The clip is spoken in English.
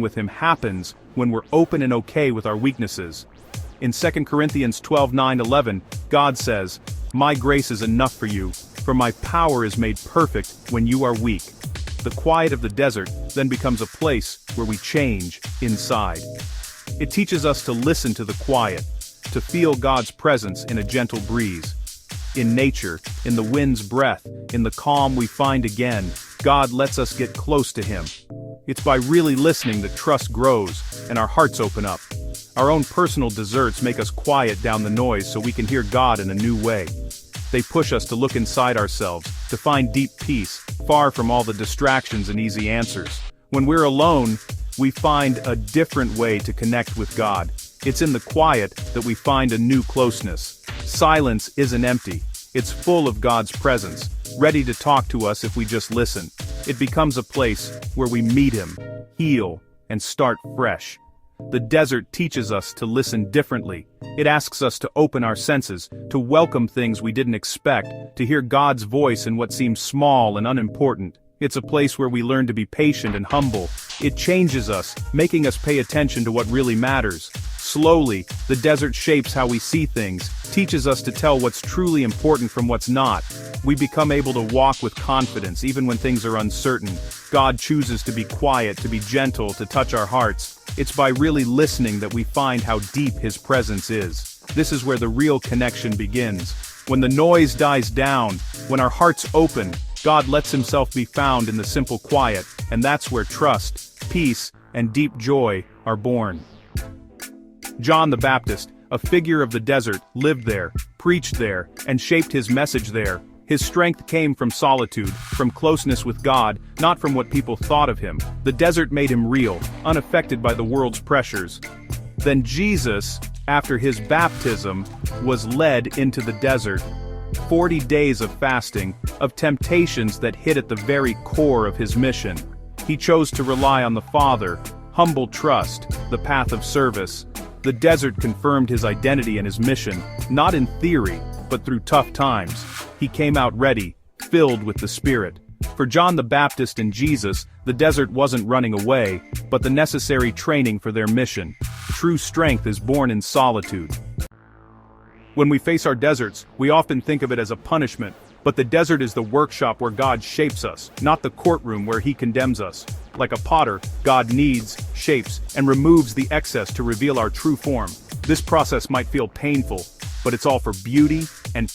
with him happens when we're open and okay with our weaknesses. In 2 Corinthians 12:9-11, God says, "My grace is enough for you, for my power is made perfect when you are weak." The quiet of the desert then becomes a place where we change inside. It teaches us to listen to the quiet, to feel God's presence in a gentle breeze. In nature, in the wind's breath, in the calm we find again, God lets us get close to Him. It's by really listening that trust grows and our hearts open up. Our own personal deserts make us quiet down the noise so we can hear God in a new way. They push us to look inside ourselves, to find deep peace, far from all the distractions and easy answers. When we're alone, we find a different way to connect with God. It's in the quiet that we find a new closeness. Silence isn't empty. It's full of God's presence, ready to talk to us if we just listen. It becomes a place where we meet Him, heal, and start fresh. The desert teaches us to listen differently. It asks us to open our senses, to welcome things we didn't expect, to hear God's voice in what seems small and unimportant. It's a place where we learn to be patient and humble. It changes us, making us pay attention to what really matters. Slowly, the desert shapes how we see things, teaches us to tell what's truly important from what's not. We become able to walk with confidence even when things are uncertain. God chooses to be quiet, to be gentle, to touch our hearts. It's by really listening that we find how deep His presence is. This is where the real connection begins. When the noise dies down, when our hearts open, God lets Himself be found in the simple quiet, and that's where trust, peace, and deep joy are born. John the Baptist, a figure of the desert, lived there, preached there, and shaped his message there. His strength came from solitude, from closeness with God, not from what people thought of him. The desert made him real, unaffected by the world's pressures. Then Jesus, after his baptism, was led into the desert. 40 days of fasting, of temptations that hit at the very core of his mission. He chose to rely on the Father, humble trust, the path of service. The desert confirmed his identity and his mission, not in theory, but through tough times. He came out ready, filled with the Spirit. For John the Baptist and Jesus, the desert wasn't running away, but the necessary training for their mission. True strength is born in solitude. When we face our deserts, we often think of it as a punishment, but the desert is the workshop where God shapes us, not the courtroom where He condemns us. Like a potter, God kneads, shapes, and removes the excess to reveal our true form. This process might feel painful, but it's all for beauty and